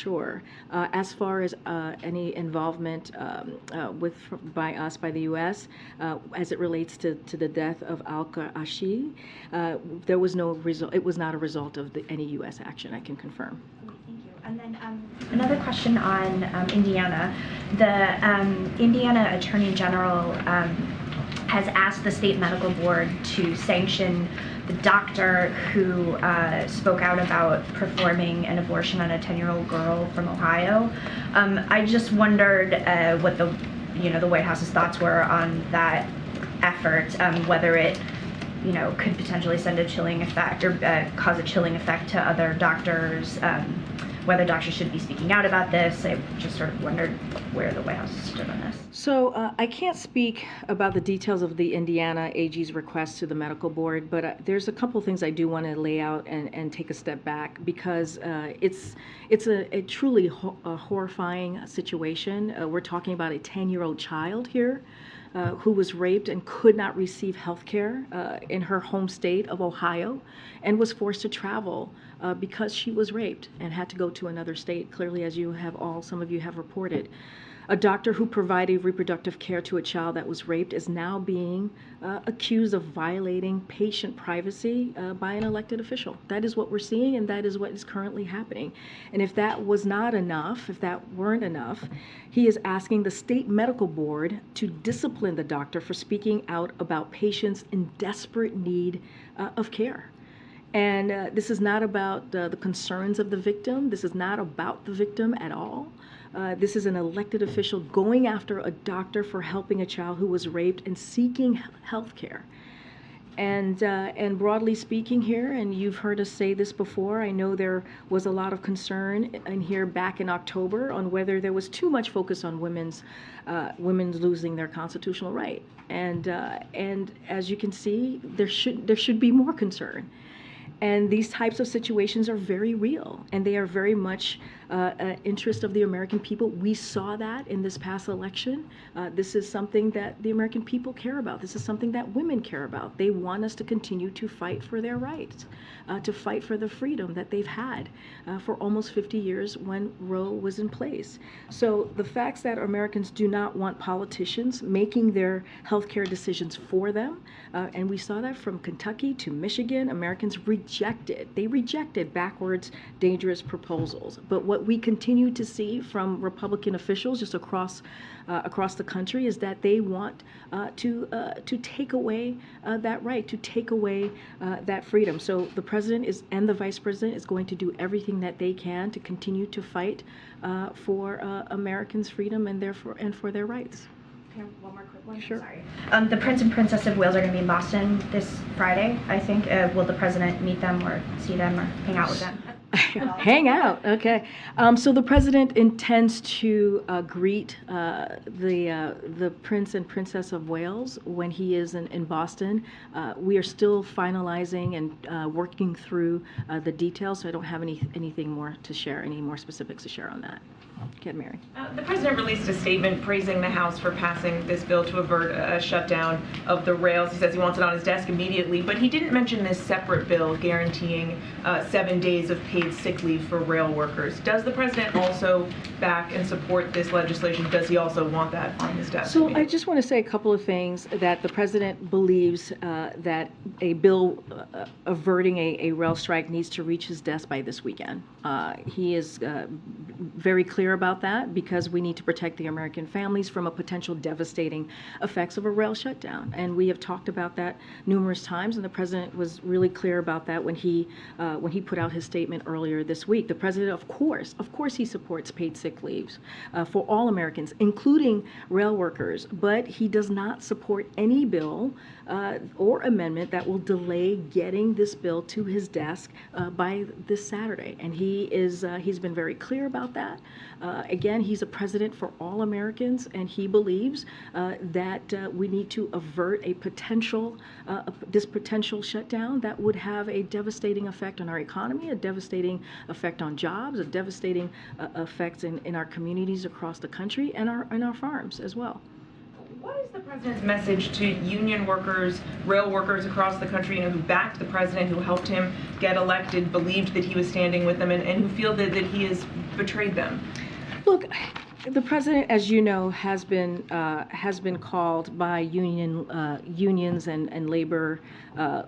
sure. As far as any involvement by the U.S. As it relates to the death of Al-Qarshi, there was no result. It was not a result of any U.S. action. I can confirm. Okay, thank you. And then another question on Indiana. The Indiana Attorney General has asked the state medical board to sanction the doctor who spoke out about performing an abortion on a 10-year-old girl from Ohio. I just wondered what the White House's thoughts were on that effort, whether it could potentially send a chilling effect or cause a chilling effect to other doctors, whether doctors should be speaking out about this. I just sort of wondered where the White House stood on this. So I can't speak about the details of the Indiana AG's request to the medical board, but there's a couple things I do want to lay out and take a step back, because it's a truly horrifying situation. We're talking about a 10-year-old child here who was raped and could not receive health care in her home state of Ohio, and was forced to travel because she was raped and had to go to another state, clearly, as some of you have reported. A doctor who provided reproductive care to a child that was raped is now being accused of violating patient privacy by an elected official. That is what we're seeing, and that is what is currently happening. And if that was not enough, if that weren't enough, he is asking the state medical board to discipline the doctor for speaking out about patients in desperate need of care. And this is not about the concerns of the victim. This is not about the victim at all. This is an elected official going after a doctor for helping a child who was raped and seeking health care. And broadly speaking here, and you've heard us say this before, I know there was a lot of concern in here back in October on whether there was too much focus on women's losing their constitutional right. And as you can see, there should be more concern. And these types of situations are very real, and they are very much an interest of the American people. We saw that in this past election. This is something that the American people care about. This is something that women care about. They want us to continue to fight for their rights, to fight for the freedom that they've had for almost 50 years when Roe was in place. So the facts that Americans do not want politicians making their healthcare decisions for them, and we saw that from Kentucky to Michigan. Americans rejected backwards, dangerous proposals. But what we continue to see from Republican officials just across the country is that they want to take away that right, to take away that freedom. So the president and the vice president is going to do everything that they can to continue to fight for Americans' freedom and for their rights. Okay, one more quick one. Sure. Sorry. The Prince and Princess of Wales are going to be in Boston this Friday, I think. Will the president meet them or see them or hang out with them? Hang out, okay. So the president intends to greet the Prince and Princess of Wales when he is in Boston. We are still finalizing and working through the details, so I don't have anything more to share, any more specifics to share on that. Get Mary. The president released a statement praising the House for passing this bill to avert a shutdown of the rails. He says he wants it on his desk immediately, but he didn't mention this separate bill guaranteeing 7 days of paid sick leave for rail workers. Does the president also back and support this legislation? Does he also want that on his desk? So I just want to say a couple of things. That the president believes that a bill averting a rail strike needs to reach his desk by this weekend. He is very clear about that, because we need to protect the American families from a potential devastating effects of a rail shutdown. And we have talked about that numerous times, and the president was really clear about that when he put out his statement earlier this week. The president, of course, he supports paid sick leaves for all Americans, including rail workers, but he does not support any bill or amendment that will delay getting this bill to his desk by this Saturday. And he's been very clear about that. Again, he's a president for all Americans, and he believes that we need to avert this potential shutdown that would have a devastating effect on our economy, a devastating effect on jobs, a devastating effect in our communities across the country, and our farms as well. What is the president's message to union workers, rail workers across the country, who backed the president, who helped him get elected, believed that he was standing with them, and who feel that he is betrayed them? Look, the president, as you know, has been called by unions and labor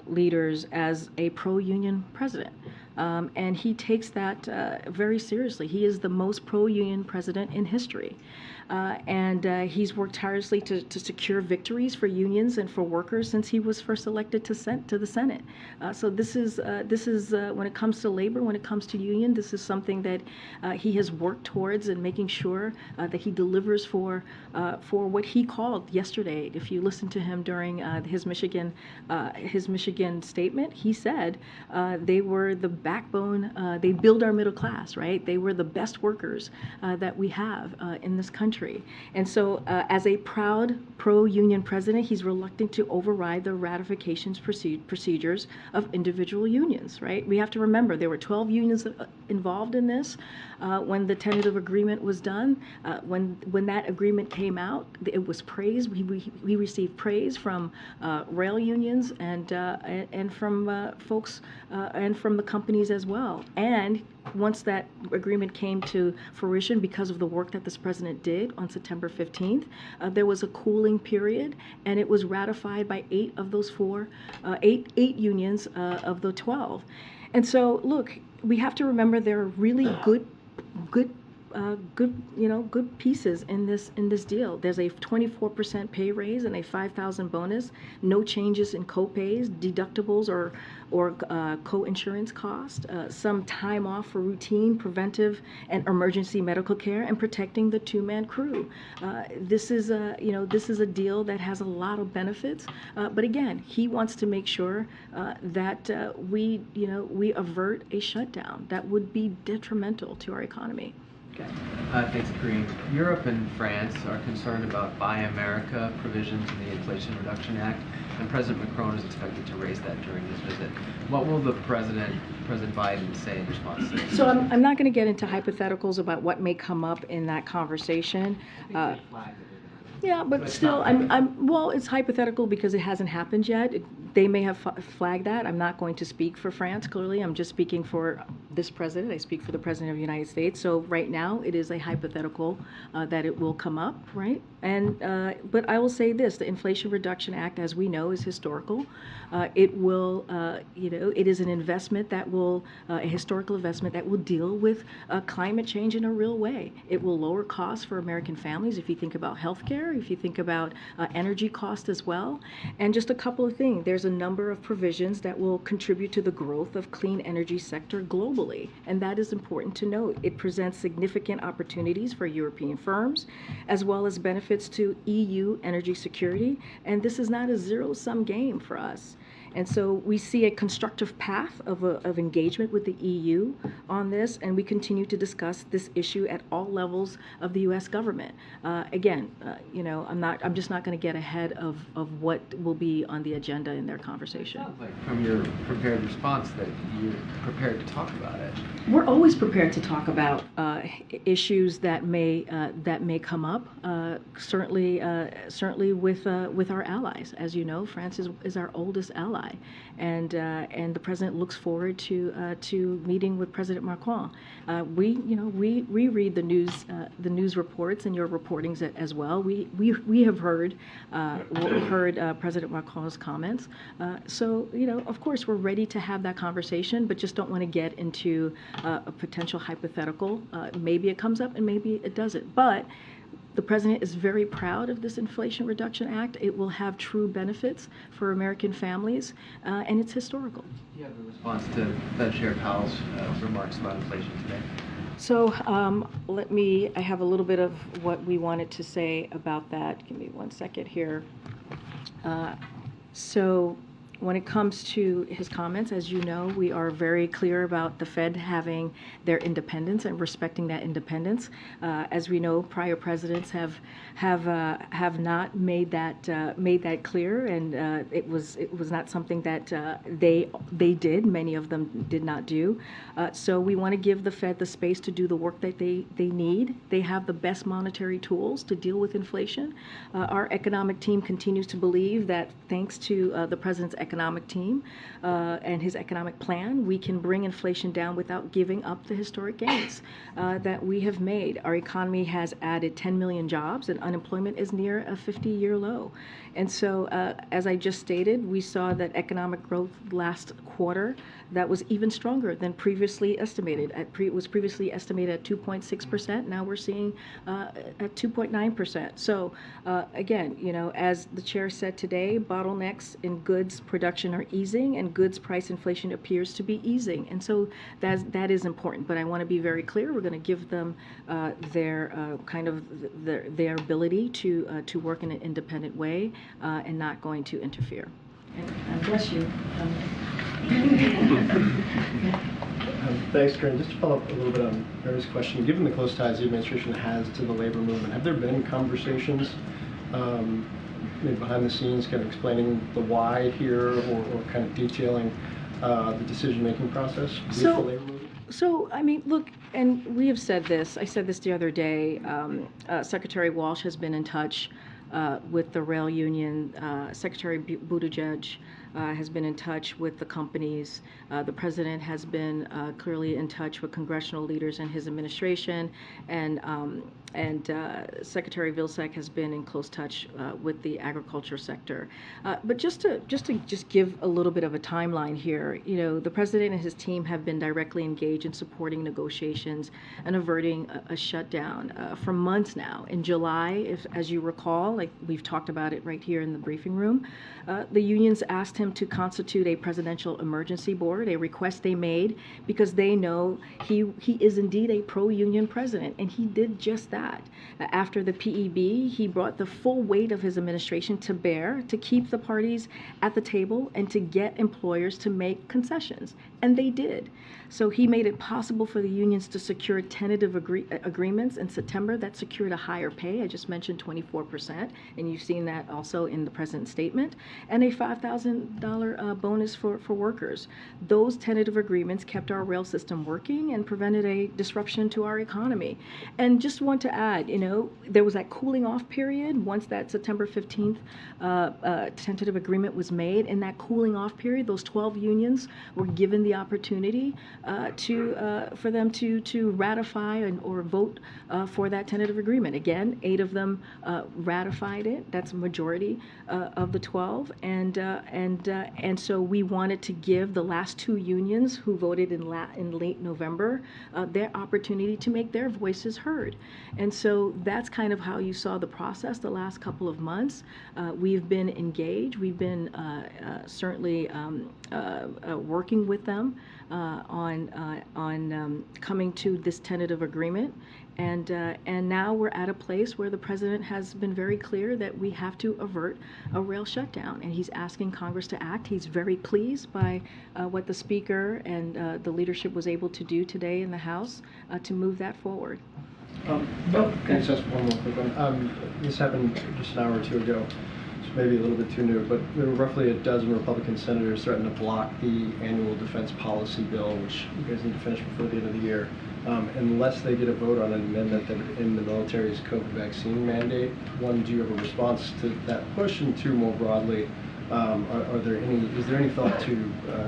leaders as a pro-union president, and he takes that very seriously. He is the most pro-union president in history. And he's worked tirelessly to secure victories for unions and for workers since he was first elected to the Senate. So this is when it comes to labor, when it comes to union, this is something that he has worked towards and making sure that he delivers for what he called yesterday. If you listen to him during his Michigan statement, he said they were the backbone. They build our middle class, right? They were the best workers that we have in this country. And so as a proud pro-union president, he's reluctant to override the ratifications procedures of individual unions, right? We have to remember there were 12 unions involved in this when the tentative agreement was done. When that agreement came out, it was praised. We received praise from rail unions and from folks and from the companies as well. And once that agreement came to fruition because of the work that this president did on September 15th, there was a cooling period, and it was ratified by eight unions of the 12. And so, look, we have to remember there are really good pieces in this deal. There's a 24% pay raise and a $5,000 bonus. No changes in co-pays, deductibles, or co-insurance cost. Some time off for routine, preventive, and emergency medical care, and protecting the two-man crew. This is a deal that has a lot of benefits. But again, he wants to make sure that we avert a shutdown that would be detrimental to our economy. Okay. Thanks, Karine. Europe and France are concerned about Buy America provisions in the Inflation Reduction Act, and President Macron is expected to raise that during his visit. What will President Biden say in response to this? So I'm not going to get into hypotheticals about what may come up in that conversation. Yeah, but still, well, it's hypothetical because it hasn't happened yet. They may have flagged that. I'm not going to speak for France, clearly. I'm just speaking for this president. I speak for the president of the United States. So right now, it is a hypothetical that it will come up, right? And but I will say this: the Inflation Reduction Act, as we know, is historical. It will, it is an investment that will, a historical investment that will deal with climate change in a real way. It will lower costs for American families. If you think about healthcare, if you think about energy cost as well, and just a couple of things. There's a number of provisions that will contribute to the growth of clean energy sector globally, and that is important to note. It presents significant opportunities for European firms, as well as benefits to EU energy security, and this is not a zero-sum game for us. And so we see a constructive path of engagement with the EU on this, and we continue to discuss this issue at all levels of the U.S. government. Again, I'm just not going to get ahead of what will be on the agenda in their conversation. It sounds like from your prepared response that you're prepared to talk about it. We're always prepared to talk about issues that may come up. Certainly with our allies. As you know, France is our oldest ally. And the president looks forward to meeting with President Macron. We read the news reports and your reportings as well. We have heard President Macron's comments. So of course we're ready to have that conversation, but just don't want to get into a potential hypothetical. Maybe it comes up and maybe it doesn't. But the president is very proud of this Inflation Reduction Act. It will have true benefits for American families, and it's historical. Do you have a response to Fed Chair Powell's remarks about inflation today? So I have a little bit of what we wanted to say about that. Give me 1 second here. So when it comes to his comments, as you know, we are very clear about the Fed having their independence and respecting that independence. As we know, prior presidents have not made that clear, and it was not something that they did. Many of them did not do. So we want to give the Fed the space to do the work that they need. They have the best monetary tools to deal with inflation. Our economic team continues to believe that thanks to the president's economic team and his economic plan, we can bring inflation down without giving up the historic gains that we have made. Our economy has added 10 million jobs, and unemployment is near a 50-year low. And so, as I just stated, we saw that economic growth last quarter that was even stronger than previously estimated. It was previously estimated at 2.6%. Now we're seeing at 2.9%. So again, as the chair said today, bottlenecks in goods production are easing, and goods price inflation appears to be easing. And so that is important. But I want to be very clear. We're going to give them their their ability to work in an independent way and not going to interfere. And bless you. Thanks, Karine. Just to follow up a little bit on Mary's question, given the close ties the administration has to the labor movement, have there been conversations maybe behind the scenes kind of explaining the why here or kind of detailing the decision-making process with the labor movement? So, I mean, look, and we have said this, I said this the other day, Secretary Walsh has been in touch with the rail union. Secretary Buttigieg has been in touch with the companies. The president has been clearly in touch with congressional leaders in his administration, and Secretary Vilsack has been in close touch with the agriculture sector. But just to give a little bit of a timeline here, the president and his team have been directly engaged in supporting negotiations and averting a shutdown for months now. In July, as you recall, like we've talked about it right here in the briefing room, the unions asked him to constitute a presidential emergency board, a request they made because they know he is indeed a pro-union president, and he did just that. After the PEB, he brought the full weight of his administration to bear to keep the parties at the table and to get employers to make concessions, and they did. So he made it possible for the unions to secure tentative agreements in September that secured a higher pay. I just mentioned 24%, and you've seen that also in the president's statement, and a $5,000 bonus for workers. Those tentative agreements kept our rail system working and prevented a disruption to our economy. And just want to add, there was that cooling off period once that September 15th tentative agreement was made. In that cooling off period, those 12 unions were given the opportunity for them to ratify or vote for that tentative agreement. Again, 8 of them ratified it. That's a majority of the 12, and so we wanted to give the last 2 unions who voted in late November their opportunity to make their voices heard. And so that's kind of how you saw the process the last couple of months. We've been engaged. We've been certainly working with them on coming to this tentative agreement. And now we're at a place where the president has been very clear that we have to avert a rail shutdown, and he's asking Congress to act. He's very pleased by what the Speaker and the leadership was able to do today in the House to move that forward. Can I just ask one more quick one? This happened just an hour or two ago, so maybe a little bit too new, but there were roughly a dozen Republican senators threatening to block the annual defense policy bill, which you guys need to finish before the end of the year, unless they get a vote on an amendment that would end the military's COVID vaccine mandate. One, do you have a response to that push? And 2, more broadly, is there any thought to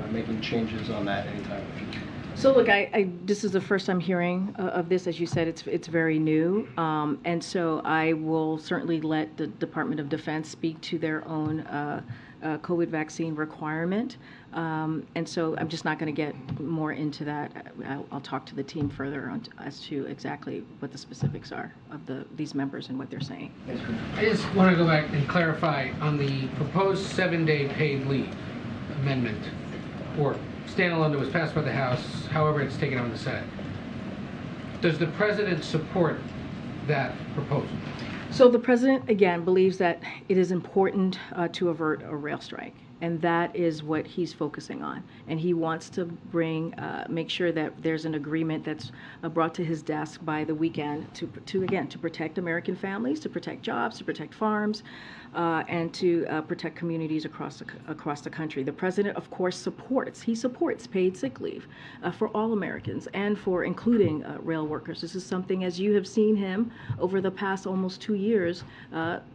making changes on that anytime in the future? So look, this is the first I'm hearing of this. As you said, it's very new, and so I will certainly let the Department of Defense speak to their own COVID vaccine requirement, and so I'm just not going to get more into that. I'll talk to the team further as to exactly what the specifics are of these members and what they're saying. I just want to go back and clarify on the proposed 7-day paid leave amendment, or standalone that was passed by the House, however it's taken up in the Senate. Does the president support that proposal? So the president, again, believes that it is important to avert a rail strike, and that is what he's focusing on. And he wants to make sure that there's an agreement that's brought to his desk by the weekend to protect American families, to protect jobs, to protect farms, and to protect communities across the country. The president, of course, supports paid sick leave for all Americans and for including rail workers. This is something, as you have seen him over the past almost 2 years,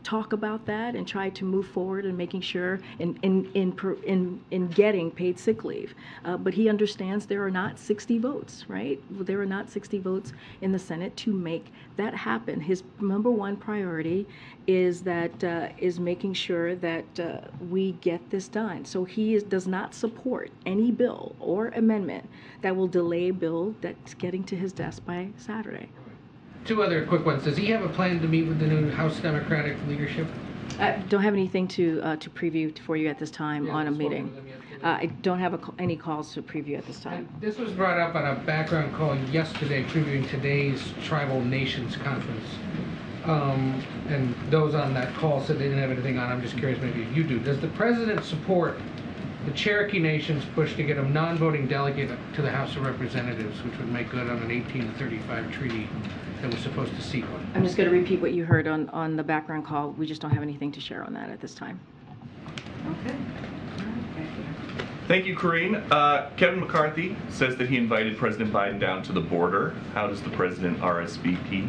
talk about that and try to move forward and making sure and in getting paid sick leave. But he understands there are not 60 votes, right? There are not 60 votes in the Senate to make that happen. His number one priority is making sure that we get this done. So he does not support any bill or amendment that will delay a bill that's getting to his desk by Saturday. Two other quick ones. Does he have a plan to meet with the new House Democratic leadership? I don't have anything to preview for you at this time on a meeting. I don't have any calls to preview at this time. And this was brought up on a background call yesterday, previewing today's Tribal Nations Conference. And those on that call said they didn't have anything on. I'm just curious, maybe if you do. Does the president support the Cherokee Nation's push to get a non-voting delegate to the House of Representatives, which would make good on an 1835 treaty that was supposed to seat one? I'm just going to repeat what you heard on the background call. We just don't have anything to share on that at this time. Okay. Thank you, Karine. Kevin McCarthy says that he invited President Biden down to the border. How does the president RSVP?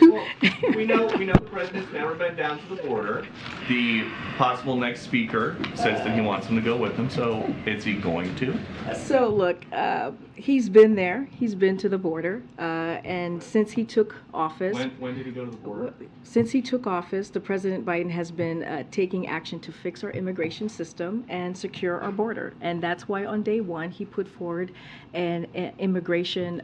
Well, we know the president's never been down to the border. The possible next speaker says that he wants him to go with him. So is he going to? So look, he's been there. He's been to the border, and since he took office. When did he go to the border? Since he took office, the President Biden has been taking action to fix our immigration system and secure our border, and that's why on day one he put forward an immigration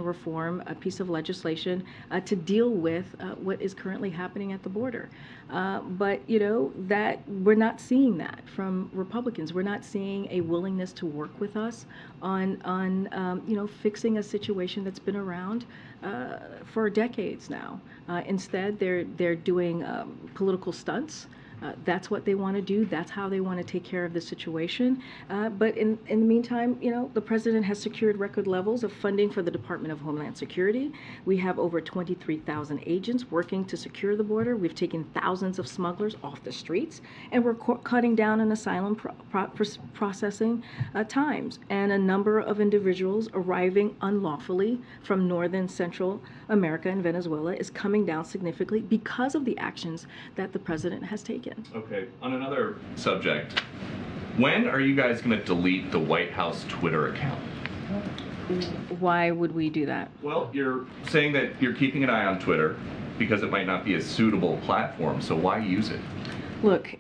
reform, a piece of legislation to deal with what is currently happening at the border. But that we're not seeing that from Republicans. We're not seeing a willingness to work with us on fixing a situation that's been around for decades now. Instead, they're doing political stunts. That's what they want to do. That's how they want to take care of the situation. But in the meantime, the president has secured record levels of funding for the Department of Homeland Security. We have over 23,000 agents working to secure the border. We've taken thousands of smugglers off the streets, and we're cutting down on asylum processing times. And a number of individuals arriving unlawfully from northern Central America and Venezuela is coming down significantly because of the actions that the president has taken. Okay, on another subject, when are you guys going to delete the White House Twitter account? Why would we do that? Well, you're saying that you're keeping an eye on Twitter because it might not be a suitable platform, so why use it? Look,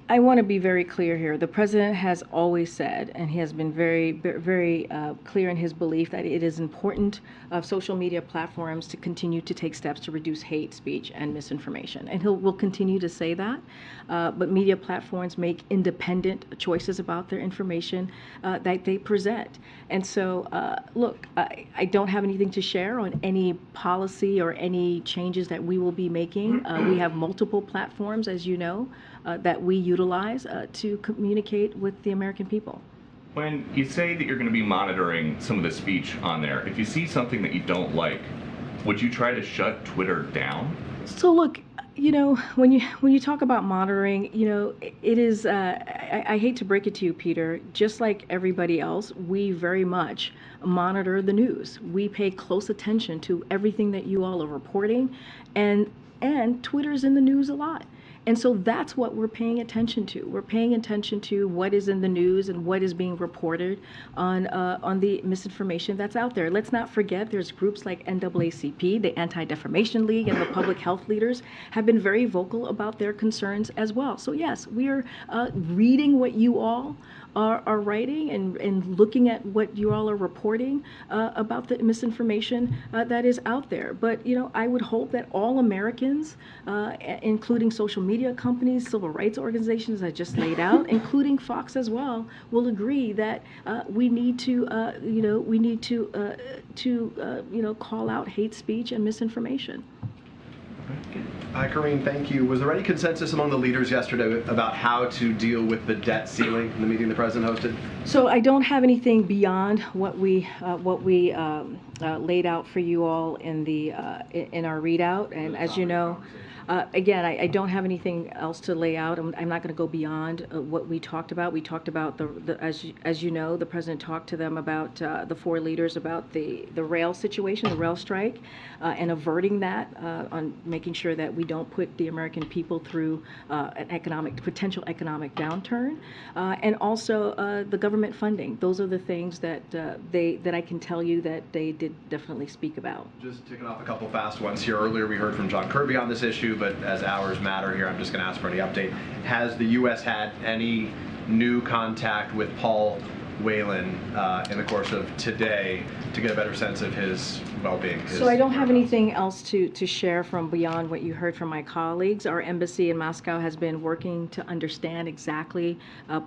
I want to be very clear here. The president has always said, and he has been very, very clear in his belief that it is important of social media platforms to continue to take steps to reduce hate speech and misinformation. And will continue to say that. But media platforms make independent choices about their information that they present. And so, look, I don't have anything to share on any policy or any changes that we will be making. We have multiple platforms, as you know, that we utilize to communicate with the American people. When you say that you're going to be monitoring some of the speech on there, if you see something that you don't like, would you try to shut Twitter down? So look, when you talk about monitoring, it is, I hate to break it to you, Peter, just like everybody else, we very much monitor the news. We pay close attention to everything that you all are reporting, and Twitter's in the news a lot. And so that's what we're paying attention to. We're paying attention to what is in the news and what is being reported on the misinformation that's out there. Let's not forget there's groups like NAACP, the Anti-Defamation League, and the public health leaders have been very vocal about their concerns as well. So yes, we are reading what you all are writing and looking at what you all are reporting about the misinformation that is out there. But I would hope that all Americans, including social media companies, civil rights organizations I just laid out, including Fox as well, will agree that we need to call out hate speech and misinformation. Karine, thank you. Was there any consensus among the leaders yesterday about how to deal with the debt ceiling in the meeting the president hosted? So I don't have anything beyond what we laid out for you all in our readout. And as you know, Again, I don't have anything else to lay out. I'm not going to go beyond what we talked about. We talked about as you know, the president talked to them about the 4 leaders about the rail situation, the rail strike, and averting that, on making sure that we don't put the American people through an potential economic downturn, and also the government funding. Those are the things that I can tell you that they did definitely speak about. Just ticking off a couple fast ones here. Earlier we heard from John Kirby on this issue, but as hours matter here, I'm just going to ask for any update. Has the U.S. had any new contact with Paul Whelan in the course of today to get a better sense of his well-being? So I don't have anything else to share from beyond what you heard from my colleagues. Our embassy in Moscow has been working to understand exactly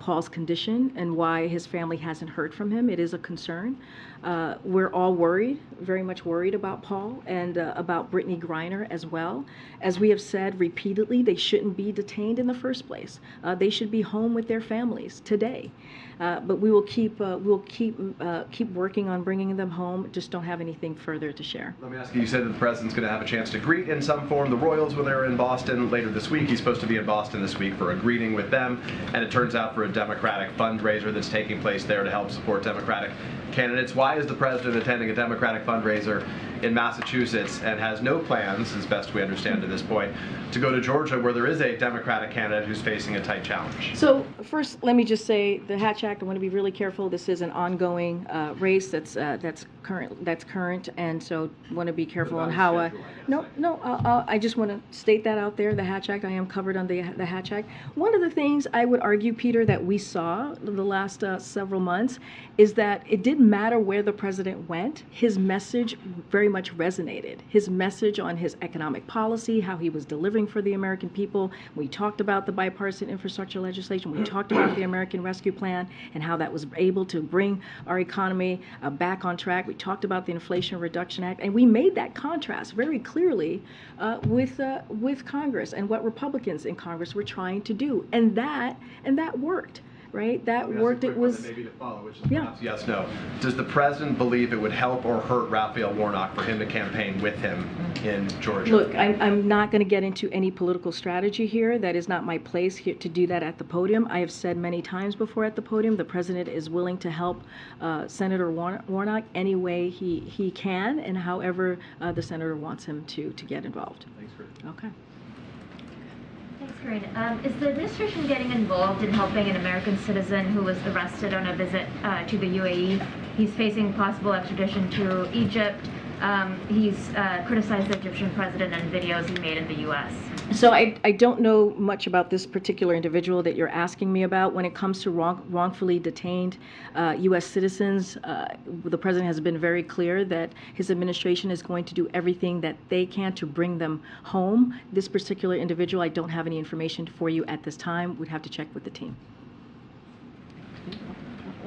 Paul's condition and why his family hasn't heard from him. It is a concern. We're all worried, very much worried about Paul and about Brittany Griner as well. As we have said repeatedly, they shouldn't be detained in the first place. They should be home with their families today. But we will keep working on bringing them home. Just don't have anything further to share. Let me ask you, you said that the president's going to have a chance to greet in some form the Royals when they're in Boston later this week. He's supposed to be in Boston this week for a greeting with them, and it turns out for a Democratic fundraiser that's taking place there to help support Democratic candidates. Why is the president attending a Democratic fundraiser in Massachusetts and has no plans, as best we understand to this point, to go to Georgia where there is a Democratic candidate who's facing a tight challenge? So first, let me just say the Hatch Act, I want to be really careful. This is an ongoing race that's current, and so want to be careful on how I just want to state that out there. The Hatch Act, I am covered on the Hatch Act. One of the things I would argue, Peter, that we saw the last several months is that it didn't matter where the president went. His message very much resonated. His message on his economic policy, how he was delivering for the American people. We talked about the bipartisan infrastructure legislation. We talked about the American Rescue Plan and how that was able to bring our economy back on track. We talked about the Inflation Reduction Act, and we made that contrast very clearly with Congress and what Republicans in Congress were trying to do, and that worked. Right? That worked. It was maybe to follow, which is perhaps yes, no. Does the president believe it would help or hurt Raphael Warnock for him to campaign with him in Georgia? Look, I'm not going to get into any political strategy here. That is not my place here to do that at the podium. I have said many times before at the podium, the president is willing to help Senator Warnock any way he can, and however the senator wants him to get involved. Thanks, Karine. Okay. Thanks, Karine. Is the administration getting involved in helping an American citizen who was arrested on a visit to the UAE? He's facing possible extradition to Egypt. He's criticized the Egyptian president in videos he made in the U.S. So I don't know much about this particular individual that you're asking me about. When it comes to wrongfully detained U.S. citizens, the president has been very clear that his administration is going to do everything that they can to bring them home. This particular individual, I don't have any information for you at this time. We'd have to check with the team.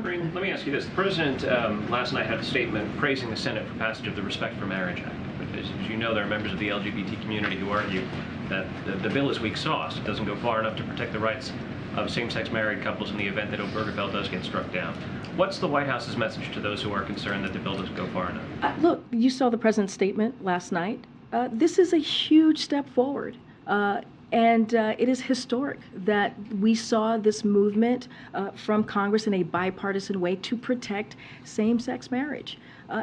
Karine, let me ask you this. The president last night had a statement praising the Senate for passage of the Respect for Marriage Act. But as you know, there are members of the LGBT community who argue that the bill is weak sauce. It doesn't go far enough to protect the rights of same-sex married couples in the event that Obergefell does get struck down. What's the White House's message to those who are concerned that the bill doesn't go far enough? Look, you saw the president's statement last night. This is a huge step forward. And it is historic that we saw this movement from Congress in a bipartisan way to protect same-sex marriage.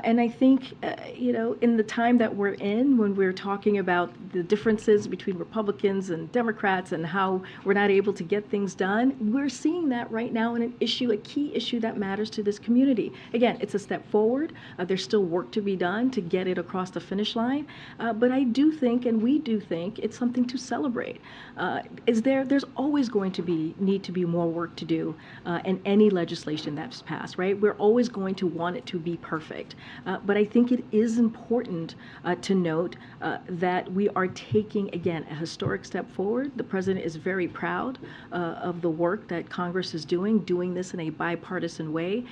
And I think, in the time that we're in, when we're talking about the differences between Republicans and Democrats and how we're not able to get things done, we're seeing that right now in a key issue that matters to this community. Again, it's a step forward. There's still work to be done to get it across the finish line. But I do think, and we do think, it's something to celebrate. There's always going to need to be more work to do in any legislation that's passed, right? We're always going to want it to be perfect. But I think it is important to note that we are taking, again, a historic step forward. The president is very proud of the work that Congress is doing this in a bipartisan way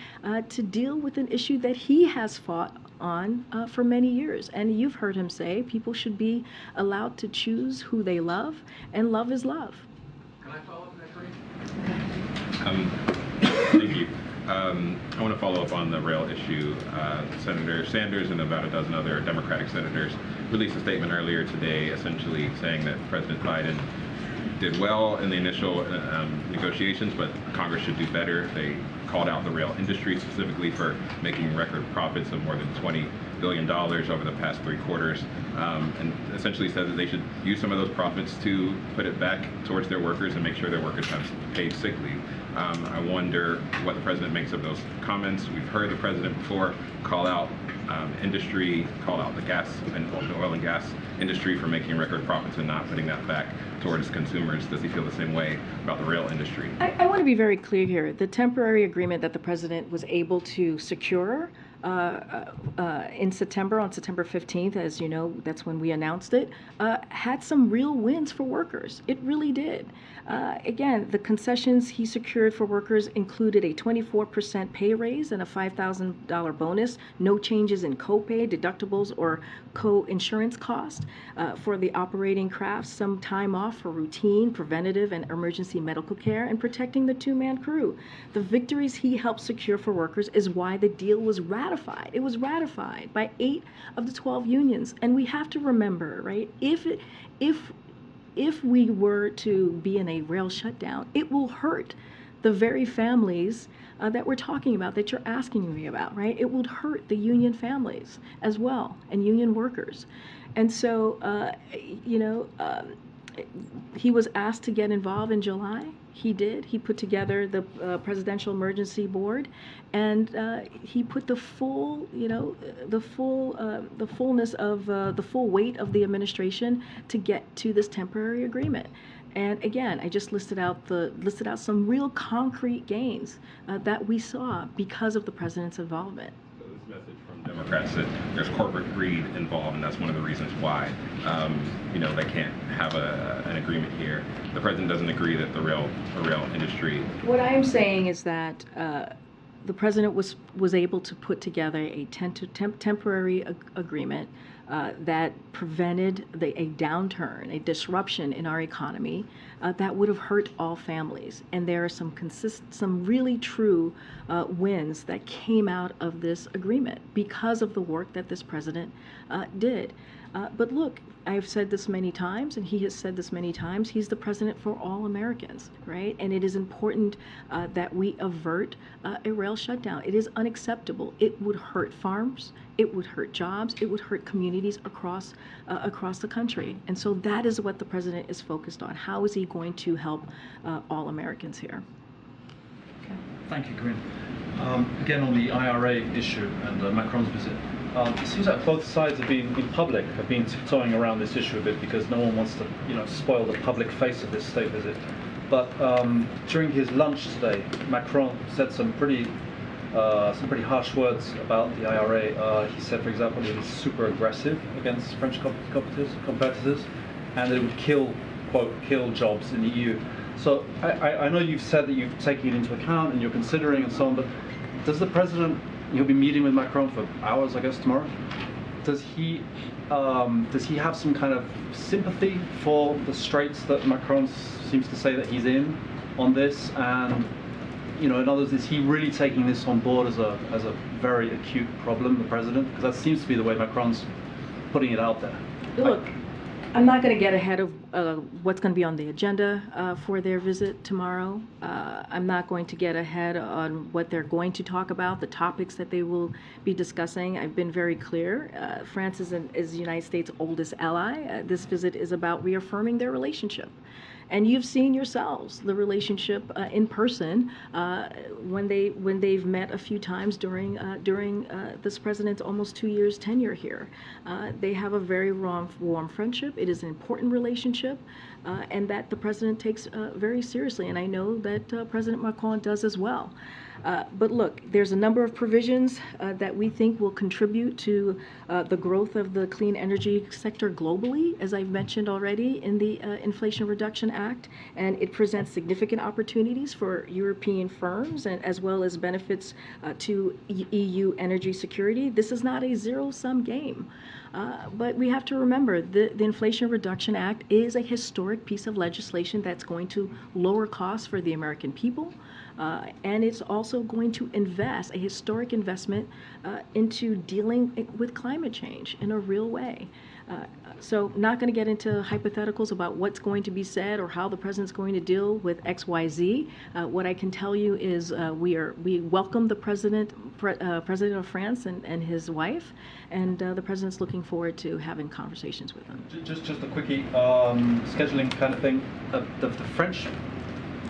to deal with an issue that he has fought on for many years. And you've heard him say people should be allowed to choose who they love, and love is love. Can I follow up on that, Karine? Thank you. I want to follow up on the rail issue. Senator Sanders and about a dozen other Democratic senators released a statement earlier today essentially saying that President Biden did well in the initial negotiations, but Congress should do better. They called out the rail industry specifically for making record profits of more than $20 billion over the past 3 quarters, and essentially said that they should use some of those profits to put it back towards their workers and make sure their workers have paid sick leave. I wonder what the president makes of those comments. We've heard the president before call out industry, call out the gas and the oil and gas industry for making record profits and not putting that back towards consumers. Does he feel the same way about the rail industry? I want to be very clear here. The temporary agreement that the president was able to secure in September, on September 15th, as you know, that's when we announced it, had some real wins for workers. It really did. Again, the concessions he secured for workers included a 24% pay raise and a $5,000 bonus, no changes in copay, deductibles, or co-insurance cost for the operating crafts, some time off for routine, preventative, and emergency medical care, and protecting the 2-man crew. The victories he helped secure for workers is why the deal was ratified. It was ratified by 8 of the 12 unions. And we have to remember, right, if we were to be in a rail shutdown, it will hurt the very families that we're talking about, that you're asking me about, right? It would hurt the union families as well, and union workers. And so, he was asked to get involved in July. He did. He put together the Presidential Emergency Board, and he put the full, the fullness of the full weight of the administration to get to this temporary agreement. And again, I just listed out some real concrete gains that we saw because of the president's involvement. Message from Democrats that there's corporate greed involved, and that's one of the reasons why they can't have an agreement here. The president doesn't agree that the rail industry. What I'm saying is that the president was able to put together a temporary agreement that prevented a downturn, a disruption in our economy that would have hurt all families. And there are some really true wins that came out of this agreement because of the work that this president did. But look, I've said this many times, and he has said this many times, he's the president for all Americans, right? And it is important that we avert a rail shutdown. It is unacceptable. It would hurt farms, it would hurt jobs, it would hurt communities across the country. And so that is what the president is focused on. How is he going to help all Americans here? Thank you, Karine. Again, on the IRA issue and Macron's visit, it seems like both sides have been, in public, have been tiptoeing around this issue a bit because no one wants to, spoil the public face of this state visit. But during his lunch today, Macron said some pretty harsh words about the IRA. He said, for example, it is super aggressive against French competitors, and that it would kill jobs in the EU. So I know you've said that you've taken it into account and you're considering and so on, but does the president, you'll be meeting with Macron for hours, I guess, tomorrow, does he have some kind of sympathy for the straits that Macron seems to say that he's in on this? And, in other words, is he really taking this on board as a very acute problem, the president? Because that seems to be the way Macron's putting it out there. Look, I'm not going to get ahead of what's going to be on the agenda for their visit tomorrow. I'm not going to get ahead on what they're going to talk about, the topics that they will be discussing. I've been very clear. France is the United States' oldest ally. This visit is about reaffirming their relationship. And you've seen yourselves the relationship in person when they've met a few times during this president's almost 2 years tenure here. They have a very warm friendship. It is an important relationship, and that the president takes very seriously. And I know that President Macron does as well. But look, there's a number of provisions that we think will contribute to the growth of the clean energy sector globally, as I've mentioned already, in the Inflation Reduction Act, and it presents significant opportunities for European firms and as well as benefits to EU energy security. This is not a zero-sum game. But we have to remember the Inflation Reduction Act is a historic piece of legislation that's going to lower costs for the American people, And it's also going to invest, a historic investment into dealing with climate change in a real way. So not going to get into hypotheticals about what's going to be said or how the president's going to deal with XYZ. What I can tell you is we welcome the president of France and his wife, and the president's looking forward to having conversations with them. Just a quickie, scheduling kind of thing. The French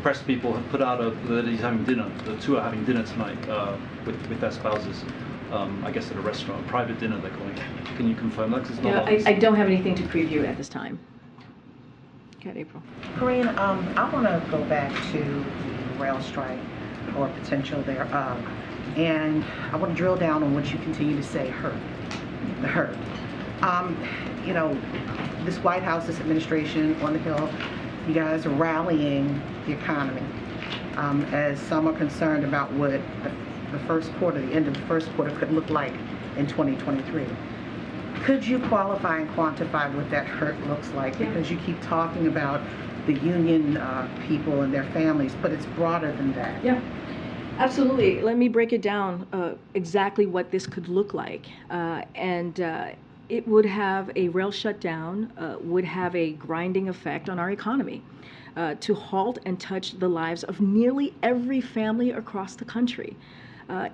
press people have put out that he's having dinner. The two are having dinner tonight with their spouses. I guess at a restaurant, a private dinner they're calling it. Can you confirm that? 'Cause it's not I don't have anything to preview at this time. Okay, April. Karine, I want to go back to the rail strike or potential thereof, and I want to drill down on what you continue to say, the hurt. You know, this White House, this administration on the Hill, you guys are rallying the economy, as some are concerned about what the first quarter, the end of the first quarter could look like in 2023. Could you qualify and quantify what that hurt looks like? Because you keep talking about the union people and their families, but it's broader than that. Yeah, absolutely. Let me break it down exactly what this could look like. It would have a rail shutdown, would have a grinding effect on our economy to halt and touch the lives of nearly every family across the country.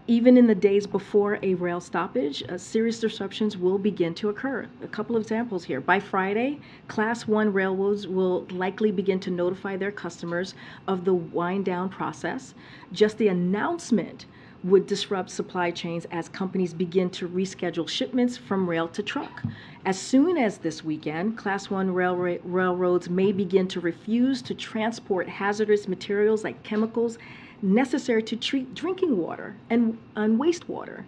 Even in the days before a rail stoppage, serious disruptions will begin to occur. A couple of examples here. By Friday, Class 1 railroads will likely begin to notify their customers of the wind down process. Just the announcement would disrupt supply chains as companies begin to reschedule shipments from rail to truck. As soon as this weekend, Class 1 railroads may begin to refuse to transport hazardous materials like chemicals necessary to treat drinking water and wastewater.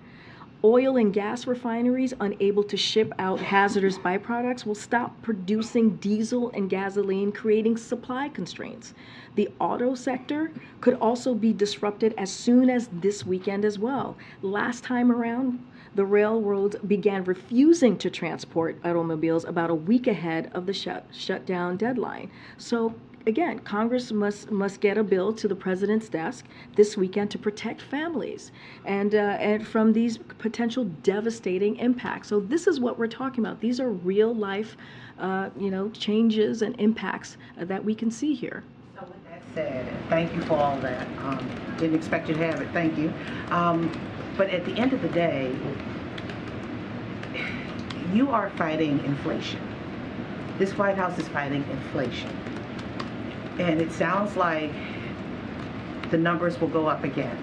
Oil and gas refineries unable to ship out hazardous byproducts will stop producing diesel and gasoline, creating supply constraints. The auto sector could also be disrupted as soon as this weekend as well. Last time around, the railroads began refusing to transport automobiles about a week ahead of the shutdown deadline. So again, Congress must get a bill to the president's desk this weekend to protect families and from these potential devastating impacts. So this is what we're talking about. These are real life, changes and impacts that we can see here. So with that said, thank you for all that. Didn't expect you to have it. Thank you. But at the end of the day, you are fighting inflation. This White House is fighting inflation. And it sounds like the numbers will go up again.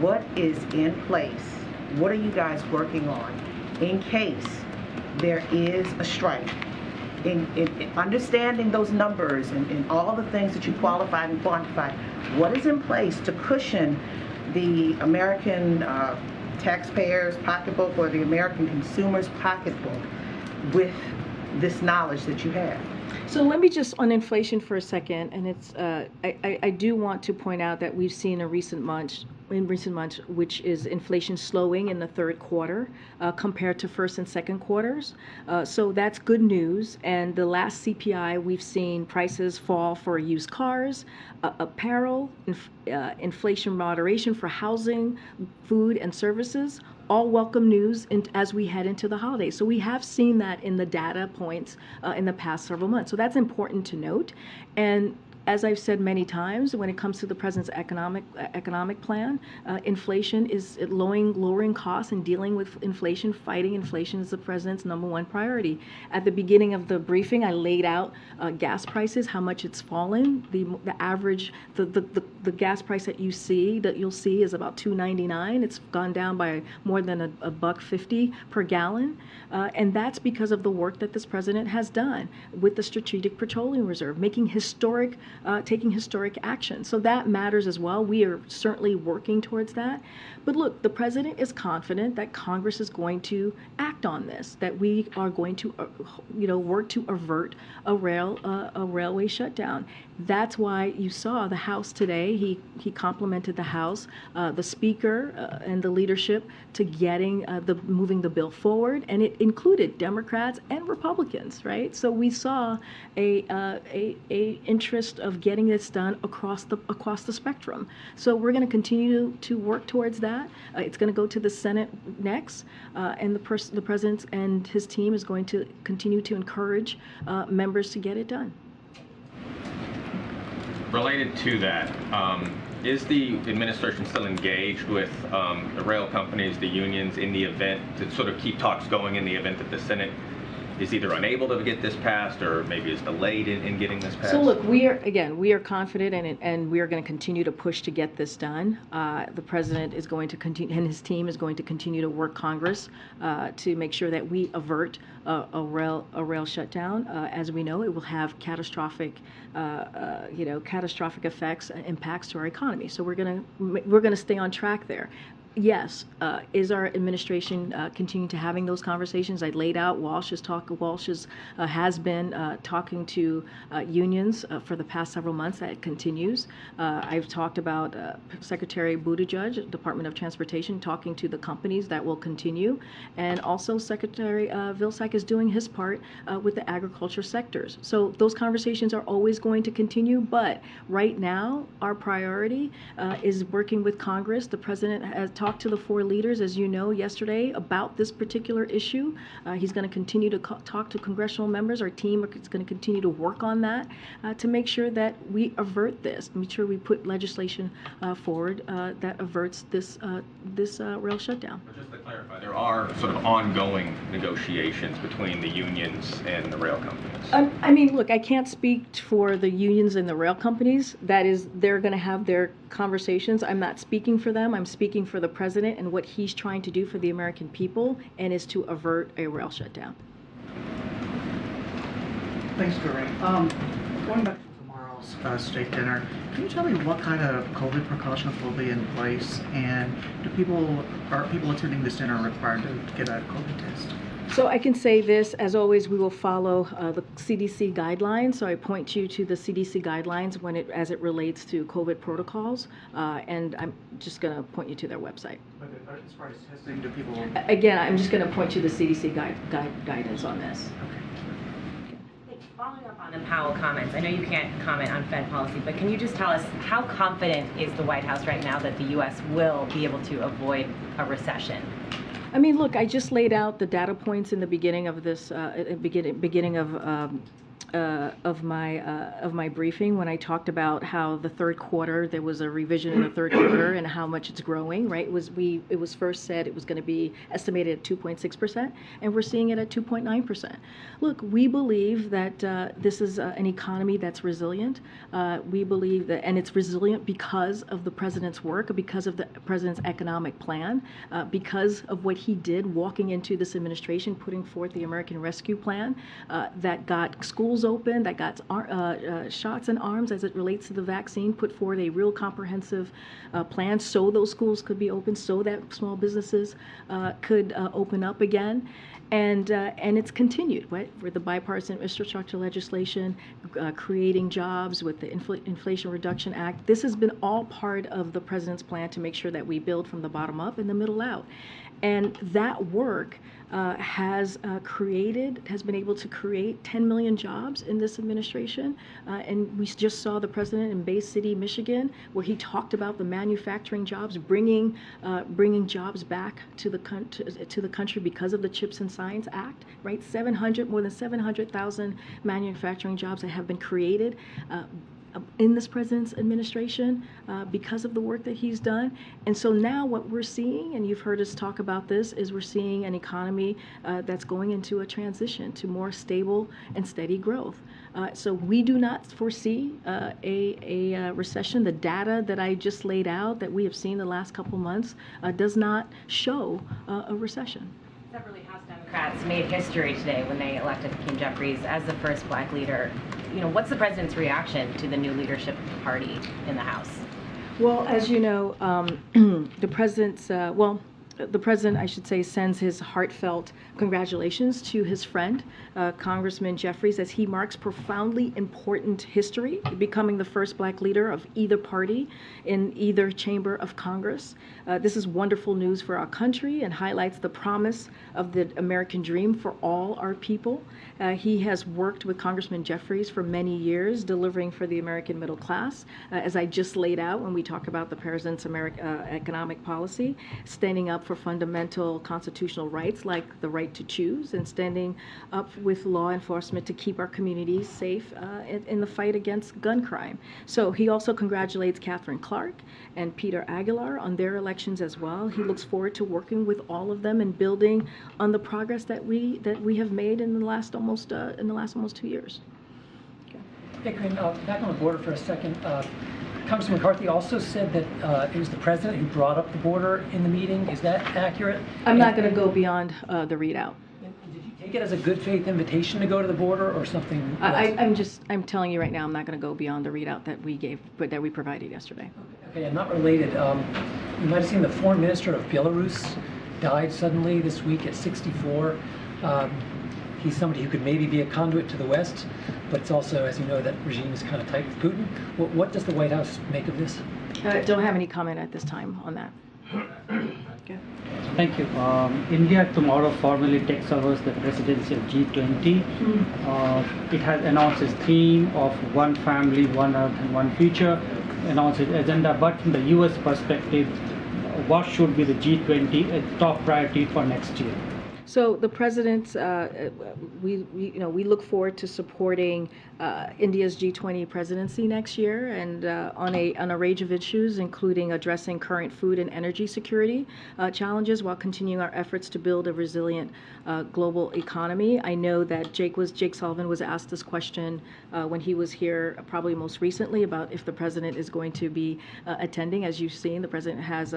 What is in place? What are you guys working on in case there is a strike? In understanding those numbers and all the things that you qualified and quantified, what is in place to cushion the American taxpayer's pocketbook or the American consumer's pocketbook with this knowledge that you have? So let me just on inflation for a second, and it's I do want to point out that we've seen in recent months, which is inflation slowing in the third quarter compared to first and second quarters. So that's good news. And the last CPI, we've seen prices fall for used cars, apparel, inflation moderation for housing, food, and services. All welcome news as we head into the holidays. So we have seen that in the data points in the past several months. So that's important to note. And as I've said many times, when it comes to the president's economic plan, inflation is lowering costs and dealing with inflation, fighting inflation is the president's #1 priority. At the beginning of the briefing, I laid out gas prices, how much it's fallen. The average, the gas price that you'll see is about $2.99. It's gone down by more than a $1.50 per gallon, and that's because of the work that this president has done with the Strategic Petroleum Reserve, taking historic action. So that matters as well. We are certainly working towards that. But look, the president is confident that Congress is going to act on this, that we are going to, work to avert a railway shutdown. That's why you saw the House today. He complimented the House, the Speaker, and the leadership to getting moving the bill forward, and it included Democrats and Republicans, right? So we saw a interest of getting this done across the spectrum. So we're going to continue to work towards that. It's going to go to the Senate next, and the president and his team is going to continue to encourage members to get it done. Related to that, is the administration still engaged with the rail companies, the unions, in the event to sort of keep talks going in the event that the Senate is either unable to get this passed or maybe is delayed in getting this passed? So look, we are confident and we are going to continue to push to get this done. The president is going to continue, and his team is going to continue to work Congress to make sure that we avert a rail shutdown. As we know, it will have catastrophic effects, impacts to our economy. So we're going to stay on track there. Yes, is our administration continuing to having those conversations? I laid out Walsh has been talking to unions for the past several months. That continues. I've talked about Secretary Buttigieg, Department of Transportation, talking to the companies. That will continue, and also Secretary Vilsack is doing his part with the agriculture sectors. So those conversations are always going to continue. But right now, our priority is working with Congress. The president has talked to the 4 leaders, as you know, yesterday about this particular issue. He's going to continue to talk to congressional members. Our team is going to continue to work on that to make sure that we avert this, make sure we put legislation forward that averts this rail shutdown. But just to clarify, there are sort of ongoing negotiations between the unions and the rail companies. I mean, look, I can't speak for the unions and the rail companies. That is, they're going to have their conversations. I'm not speaking for them. I'm speaking for the president and what he's trying to do for the American people, and is to avert a rail shutdown. Thanks, Karine. Going back to tomorrow's state dinner, can you tell me what kind of COVID precautions will be in place, and are people attending this dinner required to get a COVID test? So I can say this, as always, we will follow the CDC guidelines. So I point you to the CDC guidelines as it relates to COVID protocols, and I'm just going to point you to their website. But as far as testing, do people? Again, I'm just going to point you to the CDC guidance on this. Okay. Following up on the Powell comments, I know you can't comment on Fed policy, but can you just tell us how confident is the White House right now that the U.S. will be able to avoid a recession? I mean, look, I just laid out the data points in the beginning of this, beginning of my briefing when I talked about how the third quarter, there was a revision in the third quarter and how much it's growing, right? It was first said it was going to be estimated at 2.6%, and we're seeing it at 2.9%. Look, we believe that this is an economy that's resilient. We believe that, and it's resilient because of the president's work, because of the president's economic plan, because of what he did walking into this administration, putting forth the American Rescue Plan that got schools open, that got shots in arms as it relates to the vaccine, put forward a real comprehensive plan so those schools could be open, so that small businesses could open up again. And it's continued, right? With the bipartisan infrastructure legislation, creating jobs with the Inflation Reduction Act. This has been all part of the president's plan to make sure that we build from the bottom up and the middle out. And that work has been able to create 10 million jobs in this administration. And we just saw the president in Bay City, Michigan, where he talked about the manufacturing jobs, bringing jobs back to the country because of the CHIPS and Science Act, right? More than 700,000 manufacturing jobs that have been created in this president's administration because of the work that he's done. And so now what we're seeing, and you've heard us talk about this, is we're seeing an economy that's going into a transition to more stable and steady growth. So we do not foresee a recession. The data that I just laid out that we have seen the last couple months does not show a recession. Several House Democrats made history today when they elected Hakeem Jeffries as the first black leader. You know, what's the president's reaction to the new leadership of the party in the House? Well, as you know, the president's, the president, I should say, sends his heartfelt congratulations to his friend, Congressman Jeffries, as he marks profoundly important history, becoming the first black leader of either party in either chamber of Congress. This is wonderful news for our country and highlights the promise of the American dream for all our people. He has worked with Congressman Jeffries for many years, delivering for the American middle class, as I just laid out when we talk about the president's economic policy, standing up for fundamental constitutional rights like the right to choose, and standing up with law enforcement to keep our communities safe in the fight against gun crime. So he also congratulates Catherine Clark and Peter Aguilar on their elections as well. He looks forward to working with all of them and building on the progress that we have made in the last almost 2 years. Hey, Karine, back on the border for a second. Congressman McCarthy also said that it was the president who brought up the border in the meeting. Is that accurate? I'm not going to go beyond the readout. Did you take it as a good faith invitation to go to the border or something else? I'm telling you right now, I'm not going to go beyond the readout that we gave, but that we provided yesterday. Okay, and not related. You might have seen the foreign minister of Belarus died suddenly this week at 64. He's somebody who could maybe be a conduit to the West, but it's also, as you know, that regime is kind of tight with Putin. What does the White House make of this? Don't have any comment at this time on that. Okay. Thank you. India tomorrow formally takes over the presidency of G20. It has announced its theme of one family, one earth and one future, announced its agenda, but from the US perspective, what should be the G20 top priority for next year? So the president, we look forward to supporting India's G20 presidency next year, and on a range of issues, including addressing current food and energy security challenges, while continuing our efforts to build a resilient global economy. I know that Jake Sullivan was asked this question when he was here, probably most recently, about if the president is going to be attending. As you've seen, the president has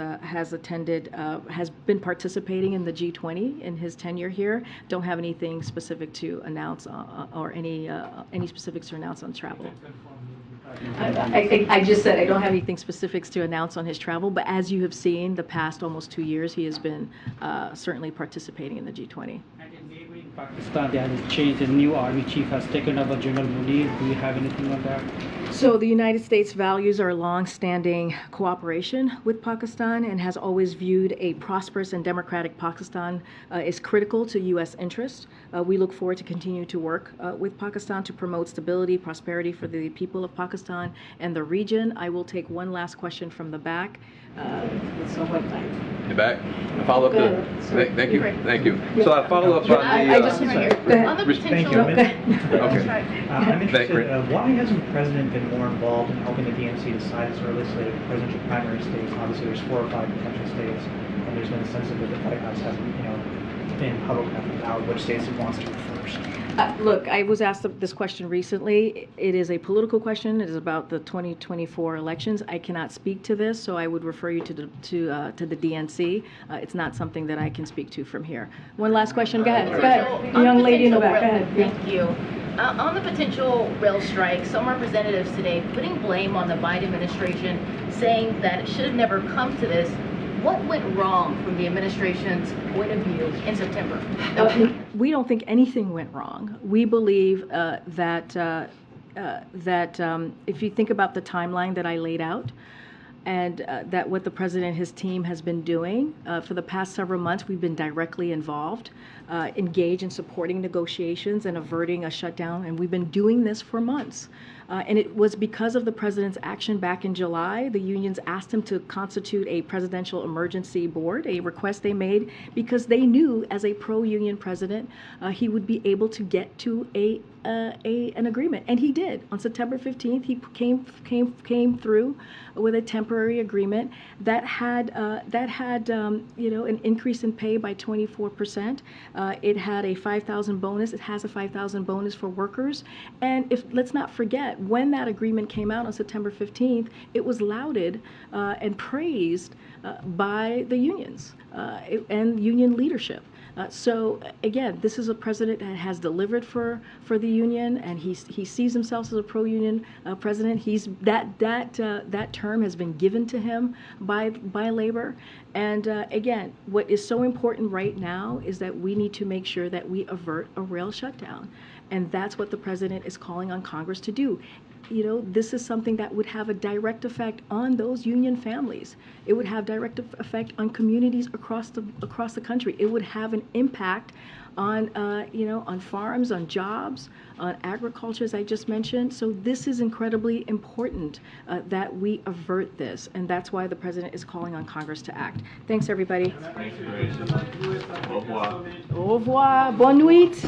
been participating in the G20 in his tenure here. Don't have anything specific to announce or any specifics to announce on travel. I just said I don't have anything specifics to announce on his travel, but as you have seen, the past almost 2 years, he has been certainly participating in the G20. And in neighboring Pakistan, there has changed. A new army chief has taken over, General Munir. Do you have anything on that? So the United States values our long-standing cooperation with Pakistan and has always viewed a prosperous and democratic Pakistan as critical to U.S. interests. We look forward to continue to work with Pakistan to promote stability, prosperity for the people of Pakistan and the region. I will take one last question from the back. In the back. A follow up to. Thank you. So I follow up on the. I just right here. Go ahead. Thank you. Okay. I'm interested. Why hasn't the president been more involved in helping the DNC decide its early slate of presidential primary states? Obviously, there's 4 or 5 potential states, and there's been a sense of that the White House hasn't, been public enough about which states it wants to go first. Look, I was asked this question recently. It is a political question. It is about the 2024 elections. I cannot speak to this, so I would refer you to the DNC. It's not something that I can speak to from here. One last question. Go ahead. Go ahead. The young lady in the back. Go ahead. Thank you. On the potential rail strike, some representatives today putting blame on the Biden administration, saying that it should have never come to this. What went wrong from the administration's point of view in September? We don't think anything went wrong. We believe that if you think about the timeline that I laid out, and that what the president and his team has been doing for the past several months, we've been directly involved, engaged in supporting negotiations and averting a shutdown, and we've been doing this for months. And it was because of the president's action back in July. The unions asked him to constitute a presidential emergency board, a request they made because they knew as a pro-union president he would be able to get to an agreement, and he did. On September 15th, he came through with a temporary agreement that had an increase in pay by 24%. It had a 5,000 bonus. It has a 5,000 bonus for workers. And let's not forget, when that agreement came out on September 15th, it was lauded and praised by the unions and union leadership. So again, this is a president that has delivered for the union, and he sees himself as a pro-union president. He's that term has been given to him by labor. And again, what is so important right now is that we need to make sure that we avert a rail shutdown, and that's what the president is calling on Congress to do. You know, this is something that would have a direct effect on those union families. It would have direct effect on communities across the country. It would have an impact on on farms, on jobs, on agriculture, as I just mentioned. So this is incredibly important that we avert this, and that's why the president is calling on Congress to act. Thanks, everybody. Au revoir. Au revoir. Bonne nuit.